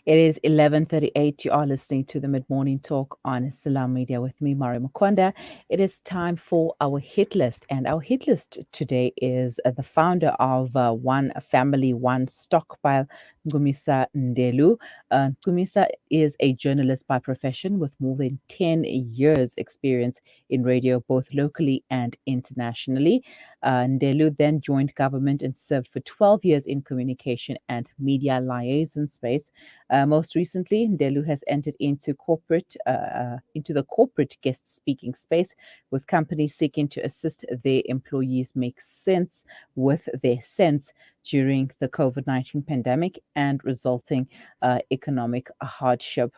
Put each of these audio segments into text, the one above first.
It is 11:38. You are listening to the Mid-Morning Talk on Salam Media with me, Mari Mukonda. It is time for our hit list. And our hit list today is the founder of 1Family, 1Stockpile, Ncumisa Ndelu. Ncumisa is a journalist by profession with more than 10 years experience in radio, both locally and internationally. Ndelu then joined government and served for 12 years in communication and media liaison space. Most recently, Ndelu has entered into the corporate guest speaking space, with companies seeking to assist their employees make sense with their sense during the COVID-19 pandemic and resulting economic hardship.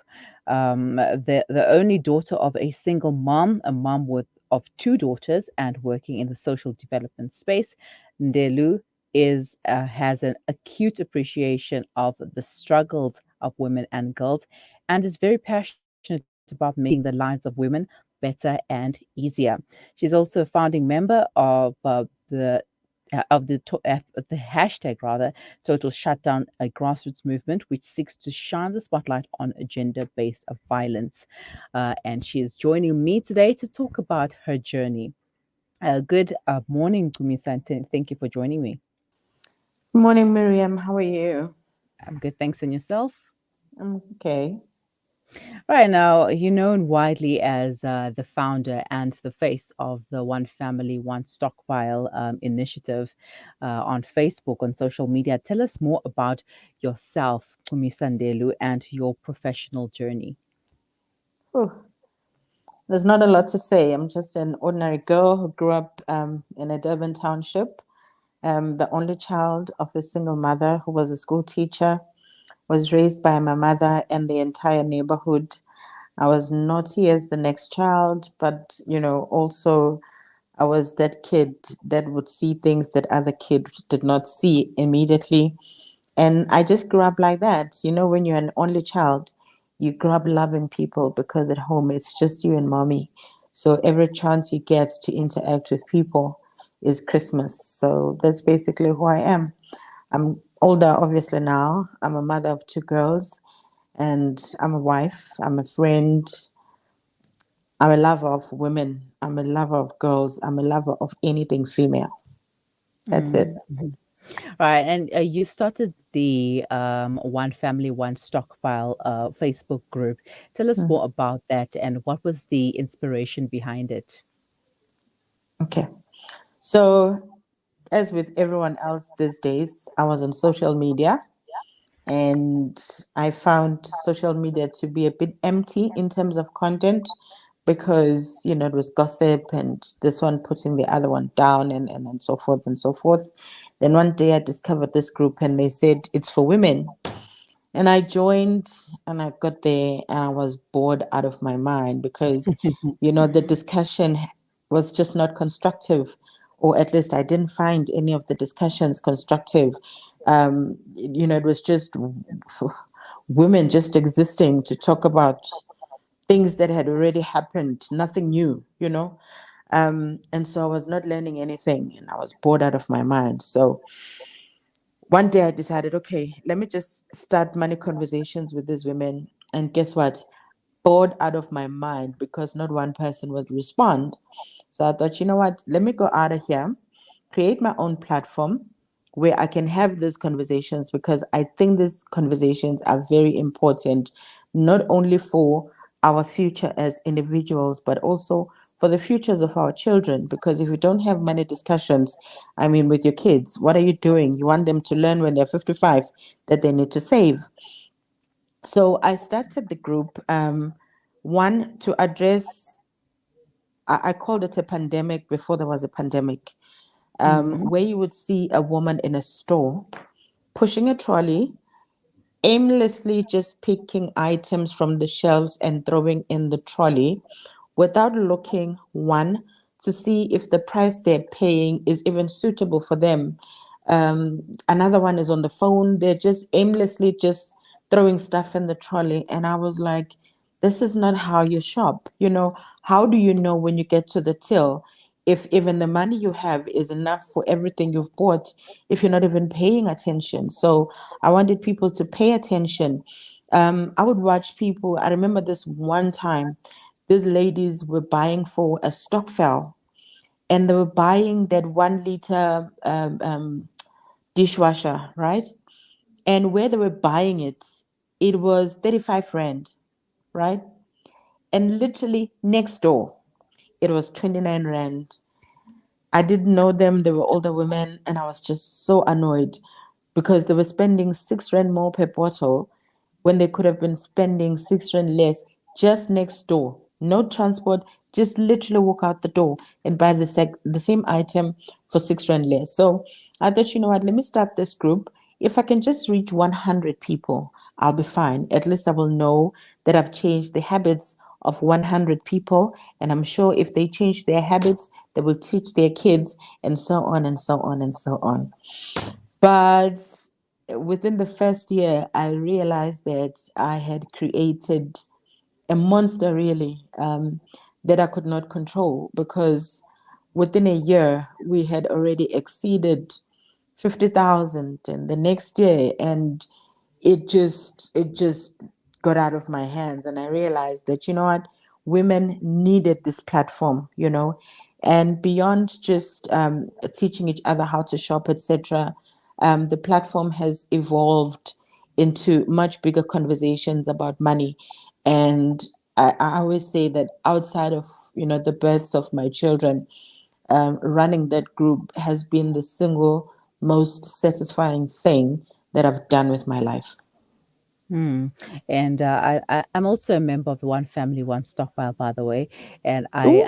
The only daughter of a single mom, a mom of two daughters, and working in the social development space, Ndelu has an acute appreciation of the struggles of women and girls, and is very passionate about making the lives of women better and easier. She's also a founding member of the hashtag rather total shutdown, a grassroots movement which seeks to shine the spotlight on gender-based violence. And she is joining me today to talk about her journey. Good morning, Ncumisa, and thank you for joining me. Morning, Miriam. How are you? I'm good, thanks. And yourself? I'm okay. Right now, you're known widely as the founder and the face of the One Family, One Stockpile initiative on Facebook, on social media. Tell us more about yourself, Ncumisa Ndelu, and your professional journey. Whew. There's not a lot to say. I'm just an ordinary girl who grew up in a Durban township, the only child of a single mother who was a school teacher, was raised by my mother and the entire neighborhood. I was naughty as the next child, but, also I was that kid that would see things that other kids did not see immediately. And I just grew up like that. When you're an only child, you grow up loving people because at home it's just you and mommy. So every chance you get to interact with people is Christmas. So that's basically who I am. I'm older, obviously, now. I'm a mother of two girls, and I'm a wife. I'm a friend. I'm a lover of women. I'm a lover of girls. I'm a lover of anything female. That's it. Mhm. Right, and you started the One Family, One Stockpile Facebook group. Tell us more about that and what was the inspiration behind it? Okay. So, as with everyone else these days, I was on social media and I found social media to be a bit empty in terms of content because, it was gossip and this one putting the other one down and so forth and so forth. Then one day I discovered this group and they said it's for women. And I joined and I got there and I was bored out of my mind because, the discussion was just not constructive, or at least I didn't find any of the discussions constructive. It was just women just existing to talk about things that had already happened, nothing new. And so I was not learning anything and I was bored out of my mind. So one day I decided, okay, let me just start money conversations with these women. And guess what? Bored out of my mind because not one person would respond. So I thought, you know what? Let me go out of here, create my own platform where I can have these conversations because I think these conversations are very important, not only for our future as individuals, but also for the futures of our children. Because if we don't have money discussions, I mean, with your kids, what are you doing? You want them to learn when they're 55 that they need to save. So I started the group, one, to address, I called it a pandemic before there was a pandemic, Mhm. where you would see a woman in a store pushing a trolley, aimlessly just picking items from the shelves and throwing in the trolley without looking, one, to see if the price they're paying is even suitable for them. Another one is on the phone. They're just aimlessly just throwing stuff in the trolley. And I was like, this is not how you shop. How do you know when you get to the till if even the money you have is enough for everything you've bought if you're not even paying attention? So I wanted people to pay attention I would watch people. I remember this one time, these ladies were buying for a stockpile, and they were buying that 1 liter dishwasher, right? And where they were buying it, it was 35 rand, right? And literally next door, it was 29 rand. I didn't know them. They were older women, and I was just so annoyed because they were spending 6 rand more per bottle when they could have been spending 6 rand less just next door. No transport, just literally walk out the door and buy the same item for 6 rand less. So I thought, you know what, let me start this group. If I can just reach 100 people, I'll be fine. At least I will know that I've changed the habits of 100 people. And I'm sure if they change their habits, they will teach their kids, and so on and so on and so on. But within the first year, I realized that I had created a monster, really, that I could not control, because within a year, we had already exceeded 50,000 and the next year, and it just got out of my hands. And I realized that, you know what, women needed this platform, and beyond just teaching each other how to shop, etc. The platform has evolved into much bigger conversations about money. And I always say that outside of the births of my children, running that group has been the single most satisfying thing that I've done with my life. Hmm. And I'm also a member of the One Family, One Stockpile, by the way. And Ooh.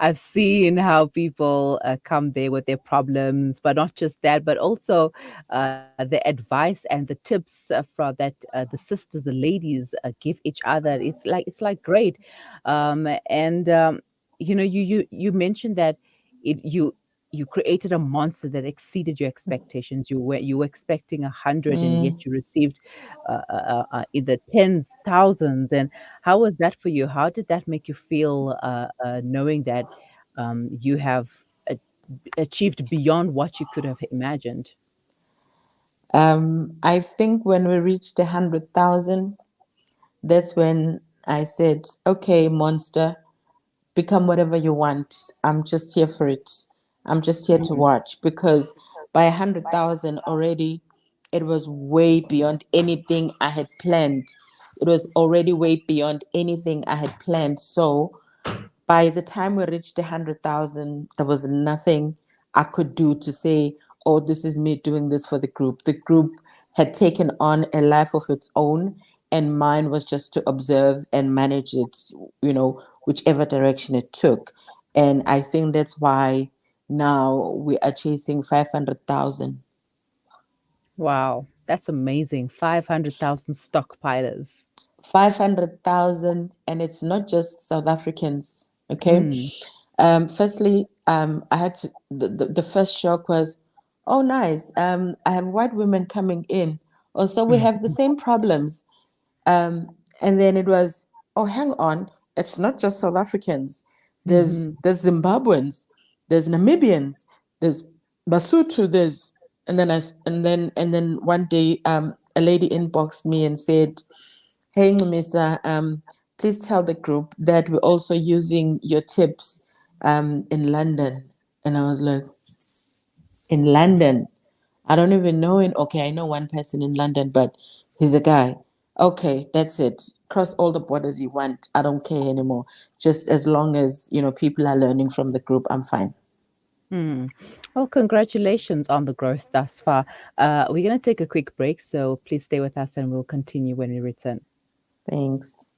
I've seen how people come there with their problems, but not just that, but also the advice and the tips that the sisters, the ladies, give each other. It's like great. And you mentioned that you created a monster that exceeded your expectations. You were expecting 100, and Mm. yet you received in the tens, thousands. And how was that for you? How did that make you feel, knowing that you have a- achieved beyond what you could have imagined? I think when we reached 100,000, that's when I said, okay, monster, become whatever you want. I'm just here for it. I'm just here to Mm, watch, because by 100,000 already, it was way beyond anything I had planned. It was already way beyond anything I had planned. So by the time we reached 100,000, there was nothing I could do to say, oh, this is me doing this for the group. The group had taken on a life of its own, and mine was just to observe and manage it, whichever direction it took. And I think that's why now we are chasing 500,000. wow, that's amazing. 500,000 stockpilers. 500,000, and it's not just South Africans, okay? Mm. Firstly, I had to, the first shock was, oh, nice. I have white women coming in. Also, we have the same problems. And then it was, oh, hang on. It's not just South Africans. There's Mhm. there's Zimbabweans, there's Namibians, there's Basotho, and then one day, a lady inboxed me and said, hey, Ncumisa, please tell the group that we're also using your tips in London. And I was like, in London? I don't even know it. Okay, I know one person in London, but he's a guy. Okay, that's it. Cross all the borders you want. I don't care anymore. Just as long as, people are learning from the group, I'm fine. Hmm. Well, congratulations on the growth thus far. We're going to take a quick break, so please stay with us and we'll continue when we return. Thanks.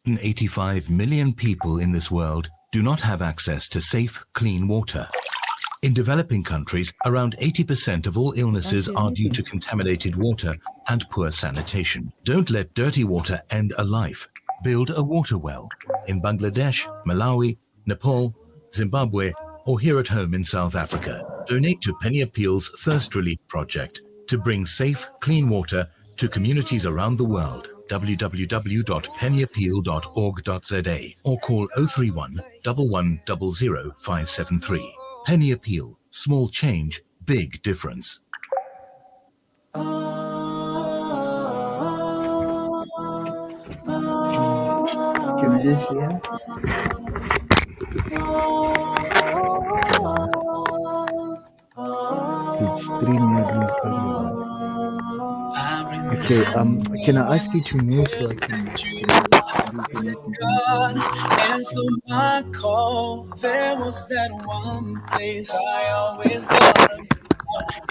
185 million people in this world do not have access to safe, clean water. In developing countries, around 80% of all illnesses are due to contaminated water and poor sanitation. Don't let dirty water end a life. Build a water well in Bangladesh, Malawi, Nepal, Zimbabwe, or here at home in South Africa. Donate to Penny Appeal's Thirst Relief Project to bring safe, clean water to communities around the world. www.pennyappeal.org.za or call 031 1100 573. Penny Appeal. Small change, big difference. Can we just hear? It's 3 minutes early. Okay, can I ask you to mute so I can God answered my call. There was that one place I always thought about,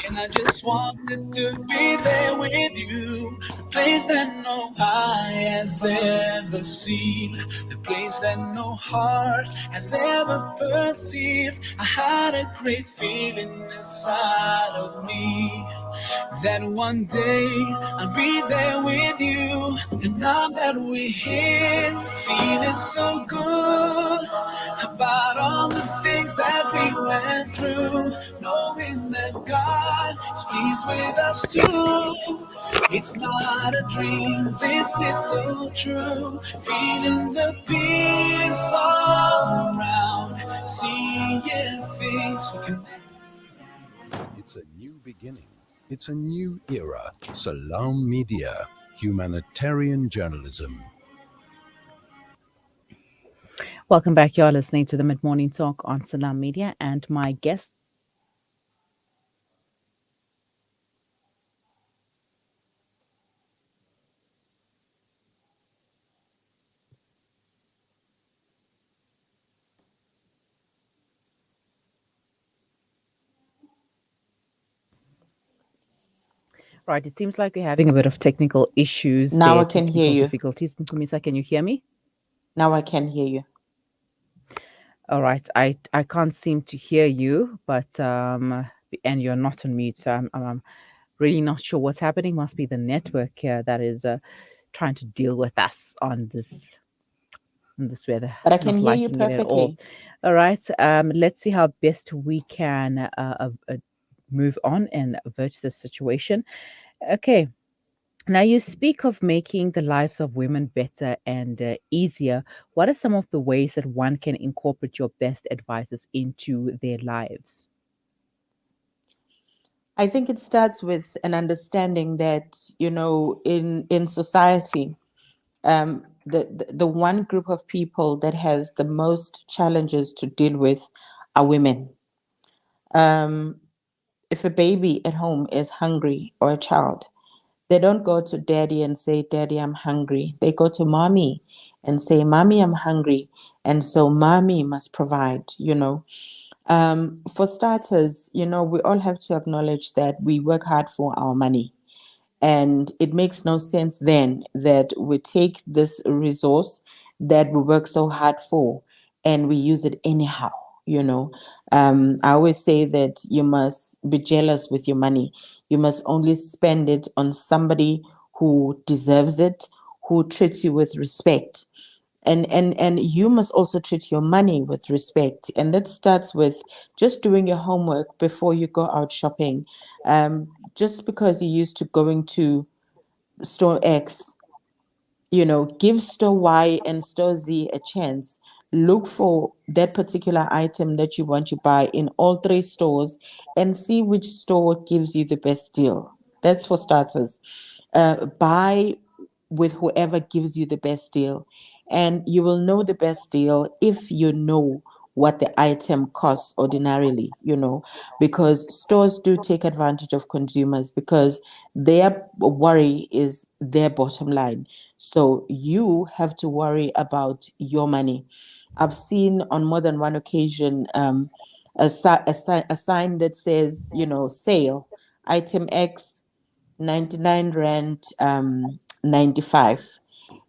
and I just wanted to be there with you. The place that no eye has ever seen, the place that no heart has ever perceived. I had a great feeling inside of me that one day I'll be there with you. And now that we're here, feeling so good about all the things that we went through, knowing that God is pleased with us too. It's not a dream, this is so true. Feeling the peace all around, seeing things we can. It's a new beginning. It's a new era. Salam Media, humanitarian journalism. Welcome back. You're listening to the Mid Morning Talk on Salam Media, and my guest. Right, it seems like we're having a bit of technical issues Now there, I can hear technical you. difficulties. Ncumisa, can you hear me? Now I can hear you. All right, I can't seem to hear you, but and you're not on mute, so I'm really not sure what's happening. Must be the network here that is trying to deal with us on this weather. But I can Not hear you liking it at all. perfectly. All right, let's see how best we can move on and avert the situation. Okay. Now, you speak of making the lives of women better and easier. What are some of the ways that one can incorporate your best advices into their lives? I think it starts with an understanding that, in society, the one group of people that has the most challenges to deal with are women. If a baby at home is hungry or a child, they don't go to daddy and say, Daddy, I'm hungry. They go to mommy and say, Mommy, I'm hungry. And so mommy must provide. For starters, we all have to acknowledge that we work hard for our money. And it makes no sense then that we take this resource that we work so hard for and we use it anyhow. You know, I always say that you must be jealous with your money. You must only spend it on somebody who deserves it, who treats you with respect. And you must also treat your money with respect, and that starts with just doing your homework before you go out shopping. Just because you're used to going to store X, give store Y and store Z a chance. Look for that particular item that you want to buy in all three stores and see which store gives you the best deal. That's for starters. Buy with whoever gives you the best deal. And you will know the best deal if you know what the item costs ordinarily, because stores do take advantage of consumers because their worry is their bottom line. So you have to worry about your money. I've seen on more than one occasion a sign that says, sale, item X, 99 Rand, 95.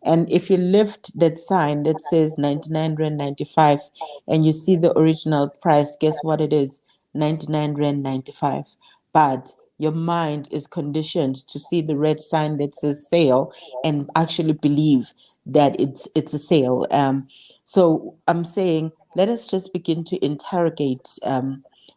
And if you lift that sign that says 99 rand 95 and you see the original price, guess what it is? 99 rand 95. But your mind is conditioned to see the red sign that says sale and actually believe that it's a sale. So I'm saying, let us just begin to interrogate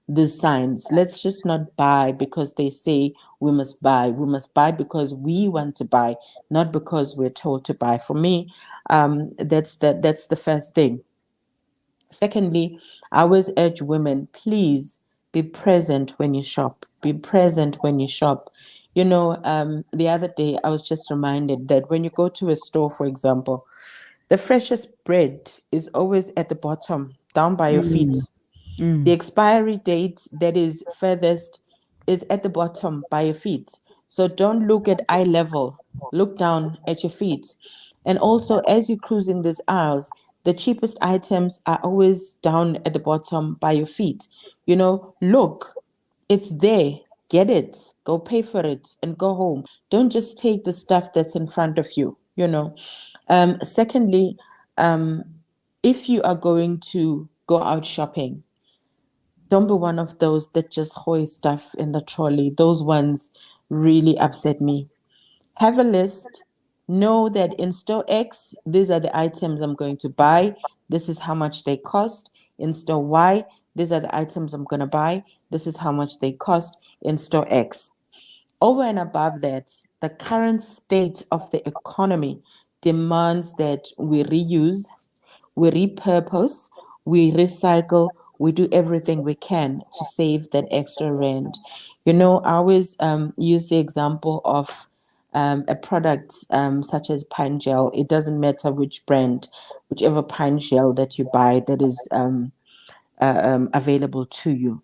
these signs. Let's just not buy because they say we must buy. We must buy because we want to buy, not because we're told to buy. For me, that's the first thing. Secondly, I always urge women, please be present when you shop. Be present when you shop. The other day I was just reminded that when you go to a store, for example, the freshest bread is always at the bottom, down by your Mm, feet. The mm, expiry date that is furthest is at the bottom by your feet. So don't look at eye level, look down at your feet. And also, as you cruise in these aisles, the cheapest items are always down at the bottom by your feet. Look, it's there. Get it, go pay for it, and go home. Don't just take the stuff that's in front of you. Secondly, if you are going to go out shopping, don't be one of those that just hoist stuff in the trolley. Those ones really upset me. Have a list. Know that in store X, these are the items I'm going to buy. This is how much they cost. In store Y, these are the items I'm going to buy. This is how much they cost in store X. Over and above that, the current state of the economy demands that we reuse, we repurpose, we recycle, we do everything we can to save that extra rand. I always use the example of a product such as pine gel. It doesn't matter which brand, whichever pine gel that you buy that is available to you.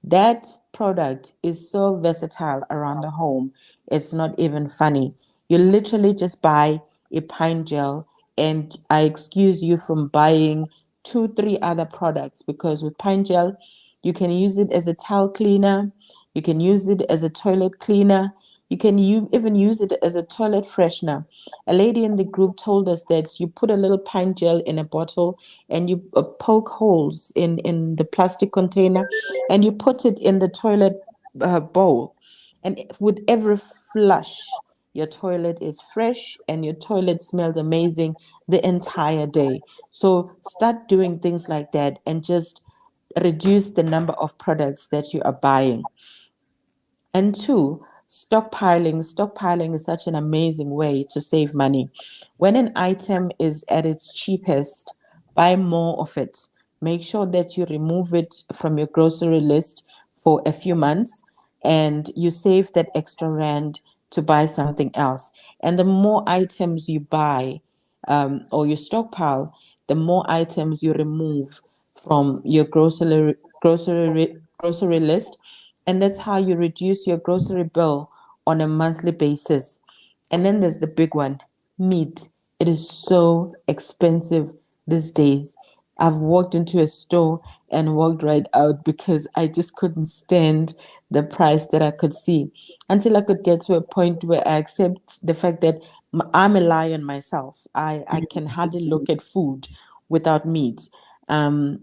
That product is so versatile around the home. It's not even funny. You literally just buy a pine gel, and I excuse you from buying two, three other products, because with pine gel, you can use it as a towel cleaner, you can use it as a toilet cleaner, you even use it as a toilet freshener. A lady in the group told us that you put a little pine gel in a bottle and you poke holes in the plastic container and you put it in the toilet bowl. And with every flush, your toilet is fresh and your toilet smells amazing the entire day. So start doing things like that and just reduce the number of products that you are buying. And two, stockpiling. Stockpiling is such an amazing way to save money. When an item is at its cheapest, buy more of it. Make sure that you remove it from your grocery list for a few months and you save that extra rand to buy something else. And the more items you buy or you stockpile, the more items you remove from your grocery list, and that's how you reduce your grocery bill on a monthly basis. And then there's the big one, meat. It is so expensive these days. I've walked into a store and walked right out because I just couldn't stand the price that I could see, until I could get to a point where I accept the fact that I'm a lion myself. I can hardly look at food without meat. Um,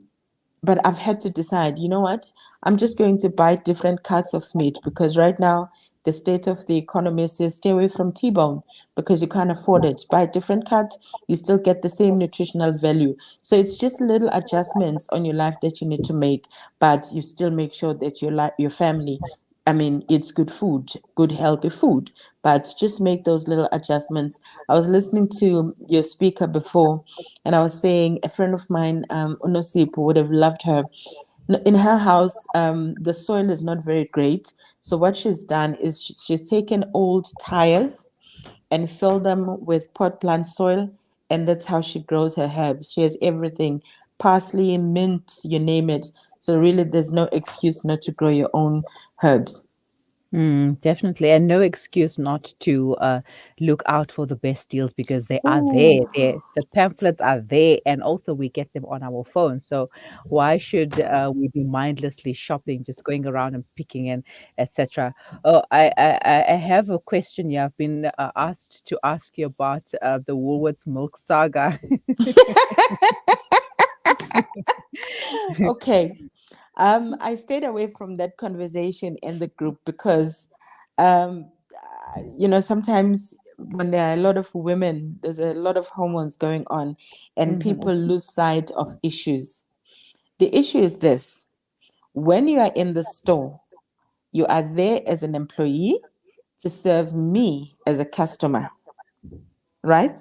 but I've had to decide, you know what? I'm just going to buy different cuts of meat, because right now the state of the economy says stay away from T-bone because you can't afford it. Buy a different cut, you still get the same nutritional value. So it's just little adjustments on your life that you need to make, but you still make sure that your family, I mean, it's good food, good healthy food, but just make those little adjustments. I was listening to your speaker before, and I was saying a friend of mine, Unosipo, would have loved her. In her house, the soil is not very great. So what she's done is she's taken old tires and filled them with pot plant soil, and that's how she grows her herbs. She has everything, parsley, mint, you name it. So really, there's no excuse not to grow your own herbs. Definitely, and no excuse not to look out for the best deals because they are there. Ooh. The pamphlets are there, and also we get them on our phone. So why should we be mindlessly shopping, just going around and picking and etc. Oh, I have a question here. I've been asked to ask you about the Woolworths milk saga. Okay. I stayed away from that conversation in the group because, um, sometimes when there are a lot of women, there's a lot of hormones going on, and Hmm. people lose sight of issues. The issue is this: when you are in the store, you are there as an employee to serve me as a customer, right?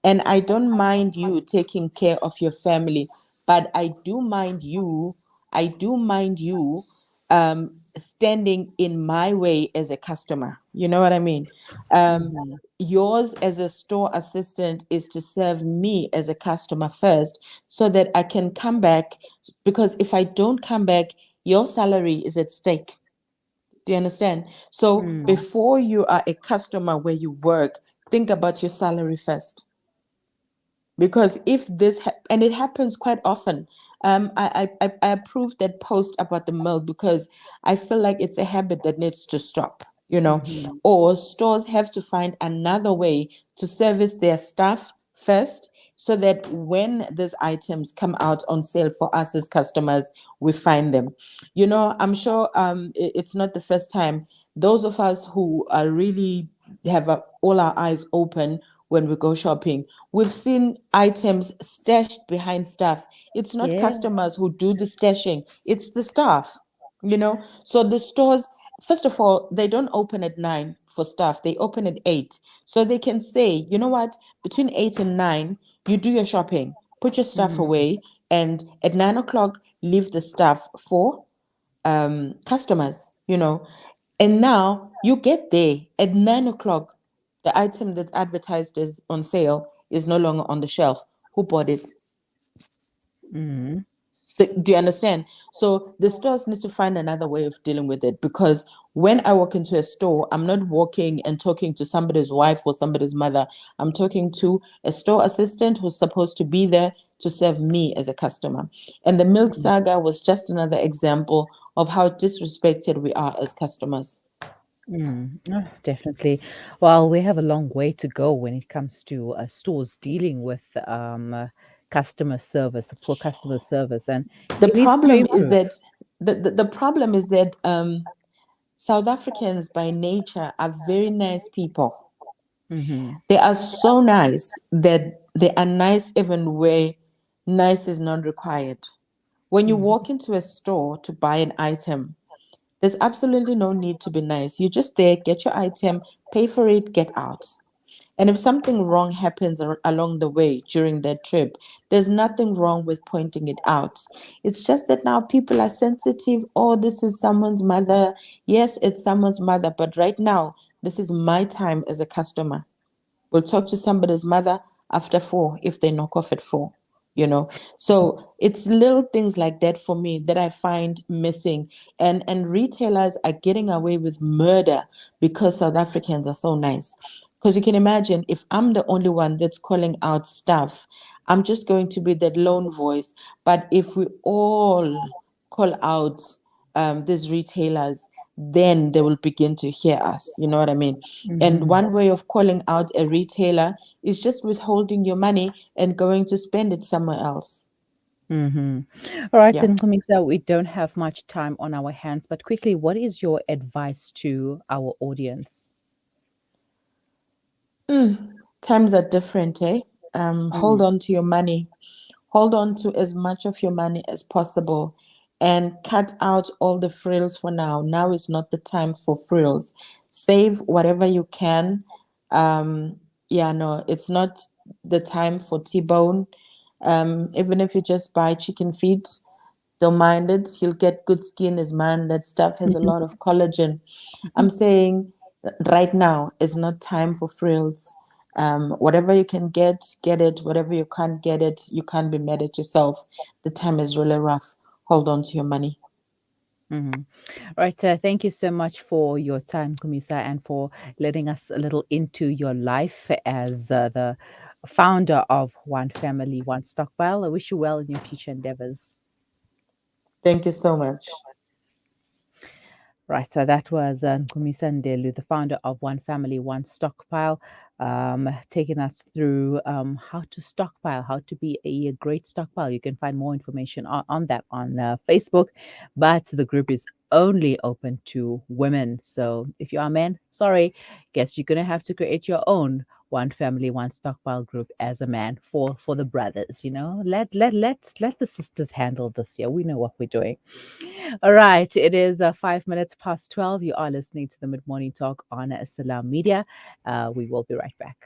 And I don't mind you taking care of your family, but I do mind you standing in my way as a customer. You know what I mean? Hmm. Yours as a store assistant is to serve me as a customer first so that I can come back, because if I don't come back, your salary is at stake. Do you understand? So before you are a customer where you work, think about your salary first. Because if and it happens quite often. I approved that post about the milk because I feel like it's a habit that needs to stop, Hmm. or stores have to find another way to service their staff first, so that when these items come out on sale for us as customers, we find them. I'm sure it's not the first time. Those of us who are really have all our eyes open when we go shopping, we've seen items stashed behind stuff. It's not Yeah. customers who do the stashing, it's the staff. So the stores, first of all, they don't open at 9 for stuff, they open at 8. So they can say, you know what, between 8 and 9, you do your shopping, put your stuff Mm. away, and at 9 o'clock, leave the stuff for customers. And now you get there at 9 o'clock, the item that's advertised as on sale is no longer on the shelf. Who bought it? Mm. So, do you understand? So the stores need to find another way of dealing with it, because when I walk into a store, I'm not walking and talking to somebody's wife or somebody's mother. I'm talking to a store assistant who's supposed to be there to serve me as a customer. And the milk saga was just another example of how disrespected we are as customers. Oh, definitely. Well, we have a long way to go when it comes to stores dealing with customer service, poor customer service, and The it needs to problem is improve. that the problem is that South Africans by nature are very nice people. Hmm. They are so nice that they are nice even where nice is not required. When you Hmm. walk into a store to buy an item, there's absolutely no need to be nice. You're just there, get your item, pay for it, get out. And if something wrong happens along the way during that trip, there's nothing wrong with pointing it out. It's just that now people are sensitive. Oh, this is someone's mother. Yes, it's someone's mother. But right now, this is my time as a customer. We'll talk to somebody's mother after 4 if they knock off at 4, you know. So it's little things like that for me that I find missing. And retailers are getting away with murder because South Africans are so nice. Because you can imagine, if I'm the only one that's calling out stuff, I'm just going to be that lone voice. But if we all call out these retailers, then they will begin to hear us. You know what I mean? And Hmm. one way of calling out a retailer is just withholding your money and going to spend it somewhere else. Hmm. All right, Yeah. then, Ncumisa, we don't have much time on our hands, but quickly, what is your advice to our audience? Times are different, eh? Hold Mm. on to your money. Hold on to as much of your money as possible and cut out all the frills for now. Now is not the time for frills. Save whatever you can. Yeah, no, it's not the time for T-bone. Even if you just buy chicken feet, don't mind it. You'll get good skin as man. That stuff has a lot of collagen. I'm saying right now is not time for frills. Whatever you can get it. Whatever you can't get it, you can't be mad at yourself. The time is really rough. Hold on to your money. Mhm. Right. Thank you so much for your time, Kumisa, and for letting us a little into your life as the founder of One Family, One Stockpile. I wish you well in your future endeavors. Thank you so much. Right, so that was Ncumisa Ndelu, the founder of 1Family, 1Stockpile, taking us through how to stockpile, how to be a great stockpile. You can find more information on that on Facebook, but the group is only open to women. So if you are a man, sorry, guess you're gonna have to create your own 1Family, 1Stockpile group as a man for the brothers. You know, let the sisters handle this here. We know what we're doing. All right, it is 5 minutes past 12. You are listening to the Mid Morning Talk on Salam Media. We will be right back.